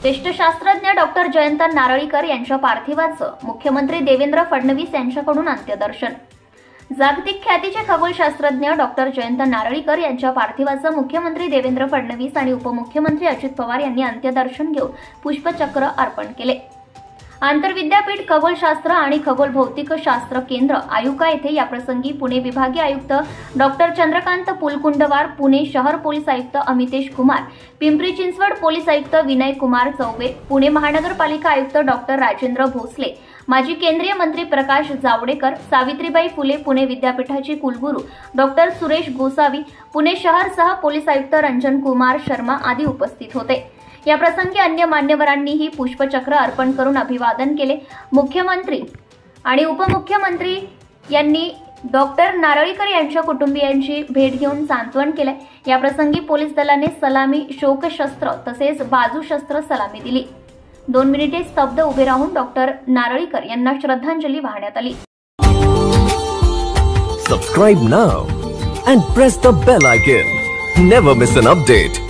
ज्येष्ठ शास्त्रज्ञ डॉक्टर जयंत नारळीकर यांच्या पार्थिवाचं मुख्यमंत्री देवेंद्र फडणवीस यांच्याकडून अंत्यदर्शन। जागतिक ख्यातीचे खगोलशास्त्रज्ञ डॉक्टर जयंत नारळीकर यांच्या पार्थिवाचं मुख्यमंत्री देवेंद्र फडणवीस आणि उपमुख्यमंत्री अजित पवार यांनी अंत्यदर्शन घेऊन पुष्पचक्र अर्पण केले। आंतरविद्यापीठ खगोलशास्त्र आणि खगोल भौतिक शास्त्र केंद्र आयुका येथे याप्रसंगी पुणे विभागीय आयुक्त डॉक्टर चंद्रकांत पुलकुंडवार, पुणे शहर पोलीस आयुक्त अमितेश कुमार, पिंपरी चिंचवड पोलीस आयुक्त विनय कुमार चौबे, पुणे महानगरपालिका आयुक्त डॉक्टर राजेंद्र भोसले, माजी केंद्रीय मंत्री प्रकाश जावडेकर, सावित्रीबाई फुले पुणे विद्यापीठाचे कुलगुरू डॉक्टर सुरेश गोसावी, पुणे शहरसह पोलीस आयुक्त रंजन कुमार शर्मा आदी उपस्थित होते। या प्रसंगी अन्य मान्यवरांनीही पुष्पचक्र अर्पण करून अभिवादन केले। मुख्यमंत्री आणि उपमुख्यमंत्री यांनी डॉक्टर नारळीकर यांच्या कुटुंबियांची भेट घेऊन सांत्वन केले। या प्रसंगी पोलीस दलाने सलामी, शोकशस्त्र तसेच बाजूशस्त्र सलामी दिली। 2 मिनिटे स्तब्ध उभे राहून डॉक्टर नारळीकर यांना श्रद्धांजली वाहण्यात आली। Subscribe now and press the bell icon. Never miss an update.